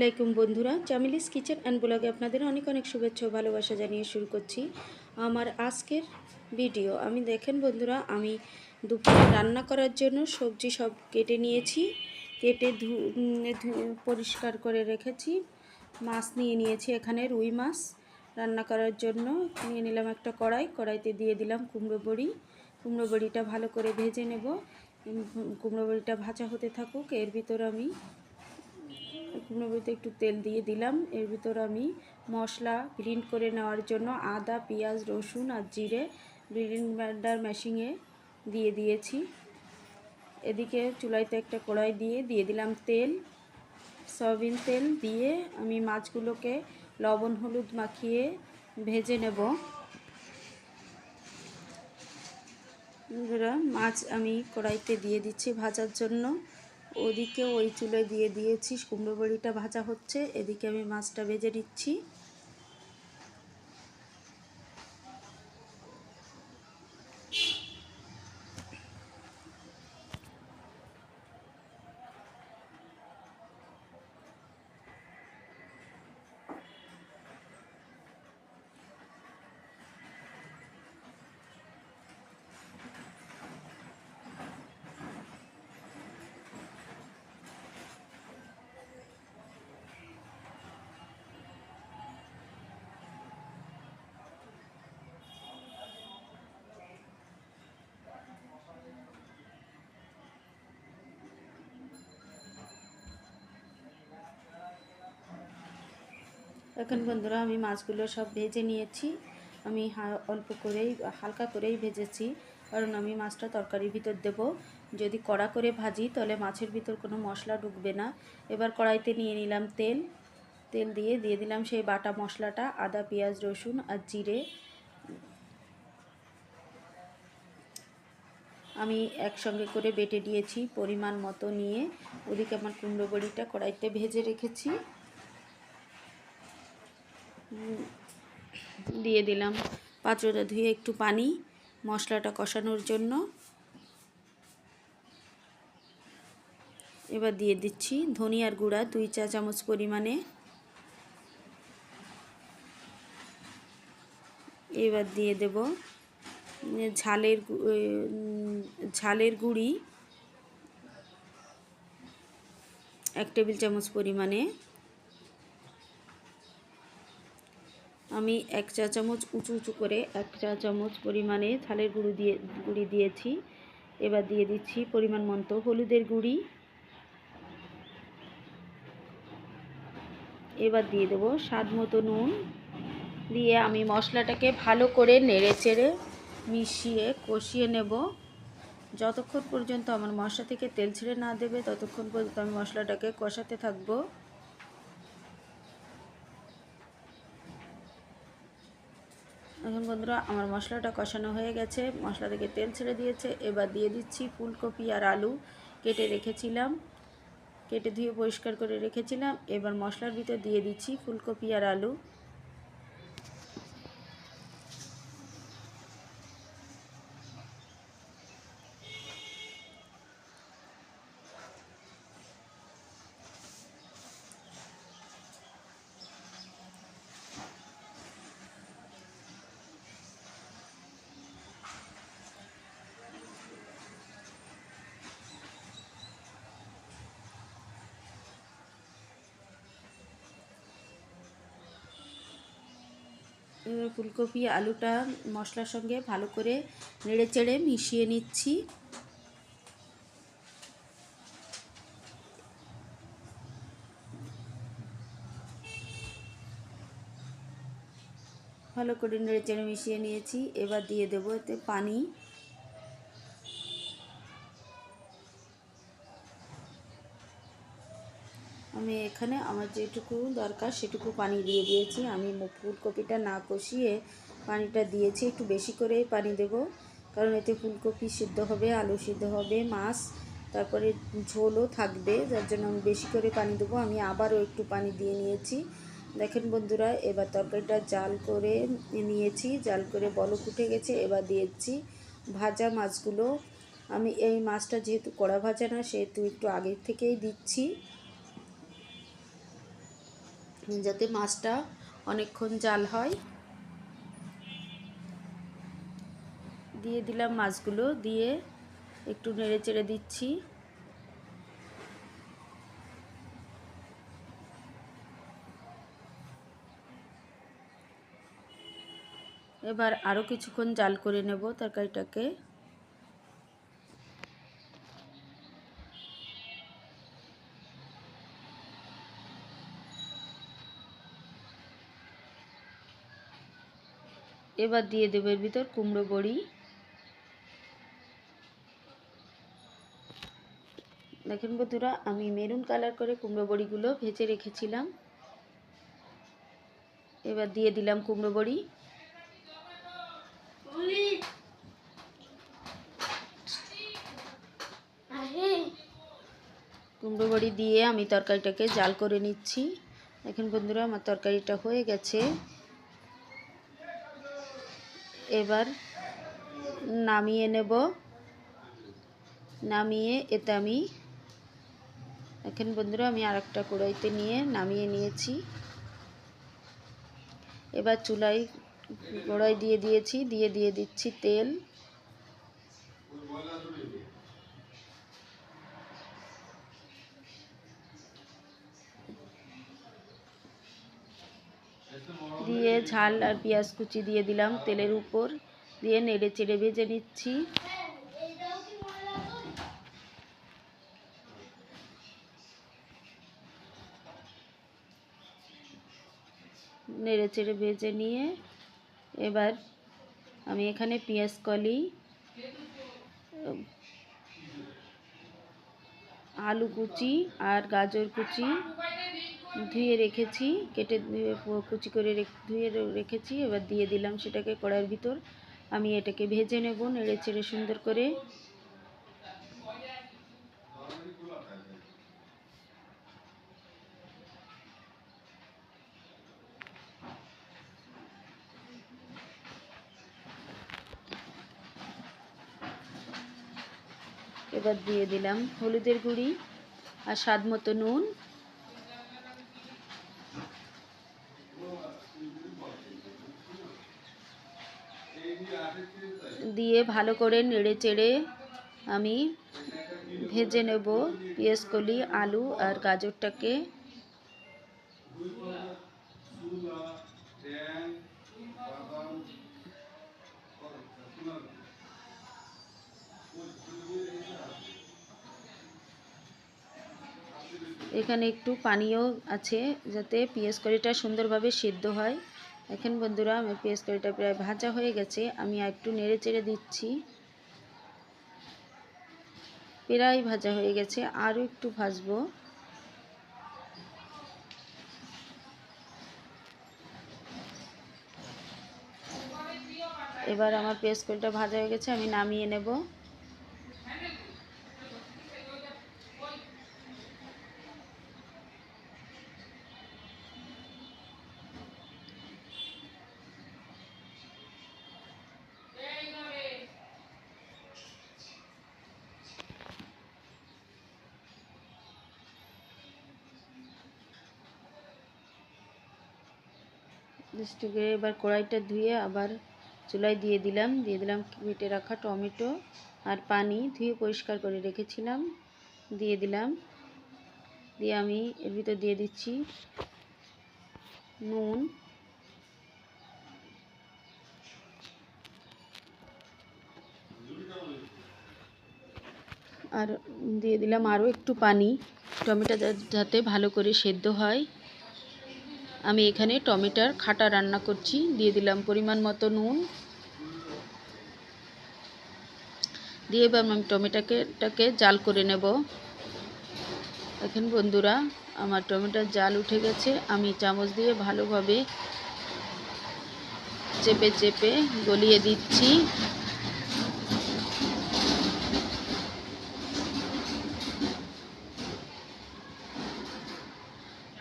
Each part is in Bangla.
আলাইকুম বন্ধুরা, চামিলিস কিচেন অ্যান্ড ব্লগে আপনাদের অনেক অনেক শুভেচ্ছা ও ভালোবাসা জানিয়ে শুরু করছি আমার আজকের ভিডিও। আমি দেখেন বন্ধুরা, আমি দুপুরে রান্না করার জন্য সবজি সব কেটে নিয়েছি, কেটে পরিষ্কার করে রেখেছি। মাছ নিয়ে নিয়েছি, এখানে রুই মাছ রান্না করার জন্য নিয়ে নিলাম একটা কড়াইতে দিয়ে দিলাম কুমড়ো বড়িটা ভালো করে ভেজে নেব। কুমড়ো বড়িটা ভাজা হতে থাকুক, এর ভিতর আমি কুমড়ো বড়িতে একটু তেল দিয়ে দিলাম। এর ভিতর আমি মশলা গ্রিন্ড করে নেওয়ার জন্য আদা, পেঁয়াজ, রসুন আর জিরে ব্লেন্ডার মেশিনে দিয়ে দিয়েছি। এদিকে চুলাইতে একটা কড়াই দিয়ে দিলাম তেল, সয়াবিন তেল দিয়ে আমি মাছগুলোকে লবণ হলুদ মাখিয়ে ভেজে নেব। মাছ আমি কড়াইতে দিয়ে দিচ্ছি ভাজার জন্য। ওদিকে ওই চুলায় দিয়ে দিয়েছি, কুমড়ো বড়িটা ভাজা হচ্ছে, এদিকে আমি মাছটা ভেজে নিচ্ছি। এখন বন্ধুরা আমি মাছগুলো সব ভেজে নিয়েছি। আমি অল্প করেই হালকা করেই ভেজেছি, কারণ আমি মাছটা তরকারির ভিতর দেব। যদি কড়া করে ভাজি তাহলে মাছের ভিতর কোনো মশলা ঢুকবে না। এবার কড়াইতে নিয়ে নিলাম তেল দিয়ে দিলাম সেই বাটা মশলাটা, আদা, পেঁয়াজ, রসুন আর জিরে আমি একসঙ্গে করে বেটে দিয়েছি পরিমাণ মতো নিয়ে। ওদিকে আমার কুমড়ো বড়িটা কড়াইতে ভেজে রেখেছি, দিয়ে দিলাম পাত্রটা ধুয়ে একটু পানি মশলাটা কষানোর জন্য। এবার দিয়ে দিচ্ছি ধনিয়ার গুঁড়া 2 চা চামচ পরিমাণে। এবার দিয়ে দেব ঝালের গুঁড়ি 1 টেবিল চামচ পরিমাণে। আমি 1 চা চামচ উঁচু করে 1 চা চামচ পরিমাণে ঝালের গুঁড়ি দিয়েছি। এবার দিয়ে দিচ্ছি পরিমাণ মতো হলুদের গুঁড়ি। এবার দিয়ে দেবো স্বাদ মতো নুন দিয়ে আমি মশলাটাকে ভালো করে নেড়েচেড়ে মিশিয়ে কষিয়ে নেব। যতক্ষণ পর্যন্ত আমার মশলা থেকে তেল ছেড়ে না দেবে ততক্ষণ পর্যন্ত আমি মশলাটাকে কষাতে থাকব। এখন বন্ধুরা আমার মশলাটা কষানো হয়ে গেছে, মশলা থেকে তেল ছেড়ে দিয়েছে। এবার দিয়ে দিচ্ছি ফুলকপি আর আলু কেটে ধুয়ে পরিষ্কার করে রেখেছিলাম। এবার মশলার ভিতর দিয়ে দিচ্ছি ফুলকপি আর আলু। এবার ফুলকপি আলুটা মশলার সঙ্গে ভালো করে নেড়েচেড়ে মিশিয়ে নিচ্ছি। ভালো করে নেড়েচেড়ে মিশিয়ে নিয়েছি। এবার দিয়ে দেবো এতে পানি। আমি এখানে আমার যেটুকু দরকার সেটুকু পানি দিয়ে দিয়েছি। আমি ফুলকপিটা না কষিয়ে পানিটা দিয়েছি, একটু বেশি করেই পানি দেব, কারণ এতে ফুলকপি সিদ্ধ হবে, আলু সিদ্ধ হবে, মাছ তারপরে ঝোলও থাকবে, যার জন্য আমি বেশি করে পানি দেবো। আমি আবারও একটু পানি দিয়ে নিয়েছি। দেখেন বন্ধুরা, এবার তরকারিটা জাল করে নিয়েছি, জাল করে বলক উঠে গেছে। এবার দিয়েছি ভাজা মাছগুলো। আমি এই মাছটা যেহেতু কড়া ভাজা না, সেহেতু একটু আগের থেকেই দিচ্ছি। যাতে মাছটা অনেকক্ষণ জাল হয়। দিয়ে দিলাম মাছগুলো, দিয়ে একটু নেড়ে চেড়ে দিচ্ছি। এবার আরও কিছুক্ষণ জাল করে নেব তরকারিটাকে। এবার দিয়ে দেবো এর ভিতর কুমড়ো বড়ি। দেখেন বন্ধুরা, আমি মেরুন কালার করে কুমড়ো বড়িগুলো ভেজে রেখেছিলাম। এবার দিয়ে দিলাম কুমড়ো বড়ি। কুমড়ো বড়ি দিয়ে আমি তরকারিটাকে জাল করে নিচ্ছি। দেখেন বন্ধুরা, আমার তরকারিটা হয়ে গেছে। এবার নামিয়ে নেব। নামিয়ে এতে আমি দেখেন বন্ধুরা, আমি আরেকটা কড়াইতে নিয়ে নামিয়ে নিয়েছি। এবার চুলায় কড়াই দিয়ে দিয়েছি, দিয়ে দিচ্ছি তেল। দিয়ে ঝাল আর পেঁয়াজ কুচি দিয়ে দিলাম তেলের উপর, দিয়ে নেড়ে চেড়ে ভেজে নিচ্ছি। নেড়ে চেড়ে ভেজে নিয়ে এবার আমি এখানে পেঁয়াজ কলি, আলু কুচি আর গাজর কুচি ধুয়ে রেখেছি, কেটে কুচি করে ধুয়ে রেখেছি। এবার দিয়ে দিলাম সেটাকে কড়াইয়ের ভিতর। আমি এটাকে ভেজে নেব নেড়ে চেড়ে সুন্দর করে। এবার দিয়ে দিলাম হলুদের গুঁড়ি আর স্বাদ মতো নুন। দিয়ে ভালো করে নেড়ে চেড়ে আমি ভেজে নেব পেঁয়াজ কলি, আলু আর গাজরটাকে। এখানে একটু পানিও আছে যাতে পেঁয়াজ কলিটা সুন্দরভাবে সিদ্ধ হয়। এখন বন্ধুরা, আমার পেঁয়াজ কলিটা প্রায় ভাজা হয়ে গেছে। আমি একটু নেড়ে চেড়ে দিচ্ছি। প্রায় ভাজা হয়ে গেছে, আরও একটু ভাজবো। এবার আমার পেঁয়াজ কলিটা ভাজা হয়ে গেছে, আমি নামিয়ে নেব। এবার কড়াইটা ধুয়ে আবার চুলায় দিয়ে দিলাম কেটে রাখা টমেটো আর পানি ধুয়ে পরিষ্কার করে রেখেছিলাম, দিয়ে দিলাম। দিয়ে আমি এর ভিতর দিয়ে দিচ্ছি নুন, আর দিয়ে দিলাম আরও একটু পানি, টমেটো যাতে ভালো করে সেদ্ধ হয়। আমি এখানে টমেটোর খাটা রান্না করছি। দিয়ে দিলাম পরিমাণ মতো নুন। দিয়ে এবার আমি টমেটোটাকে জাল করে নেব। এখন বন্ধুরা, আমার টমেটোর জাল উঠে গেছে। আমি চামচ দিয়ে ভালোভাবে চেপে চেপে গলিয়ে দিচ্ছি।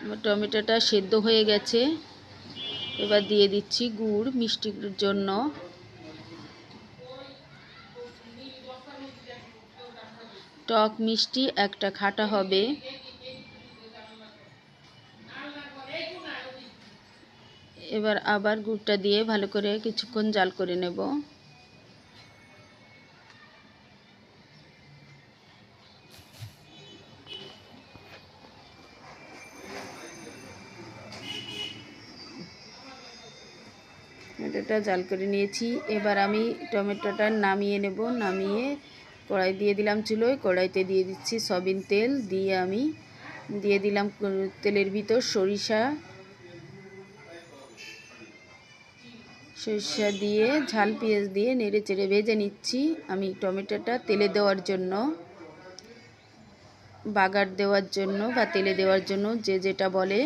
আমার টমেটোটা সেদ্ধ হয়ে গেছে। এবার দিয়ে দিচ্ছি গুড় মিষ্টির জন্য। টক মিষ্টি একটা খাটা হবে। এবার আবার গুড়টা দিয়ে ভালো করে কিছুক্ষণ জাল করে নেব। টমেটোটা জাল করে নিয়েছি। এবার আমি টমেটোটা নামিয়ে নেব। নামিয়ে কড়াই দিয়ে দিলাম চুলোয়। কড়াইতে দিয়ে দিচ্ছি সয়াবিন তেল। দিয়ে আমি দিয়ে দিলাম তেলের ভিতর সরিষা দিয়ে ঝাল পেঁয়াজ দিয়ে নেড়ে চেড়ে ভেজে নিচ্ছি। আমি টমেটোটা তেলে দেওয়ার জন্য, বাগার দেওয়ার জন্য বা তেলে দেওয়ার জন্য যে যেটা বলে।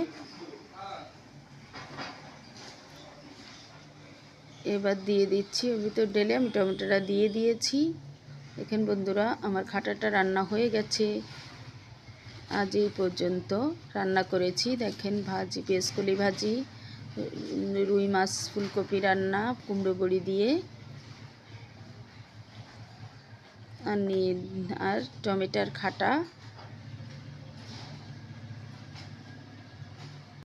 এবার দিয়ে দিচ্ছি ওর ভিতর ঢেলে আমি টমেটোটা দিয়ে দিয়েছি। দেখেন বন্ধুরা, আমার খাটাটা রান্না হয়ে গেছে। আজ এই পর্যন্ত রান্না করেছি। দেখেন ভাজি, পেঁয়াজকলি ভাজি, রুই মাছ ফুলকপি রান্না, কুমড়ো বড়ি দিয়ে আর টমেটোর খাটা।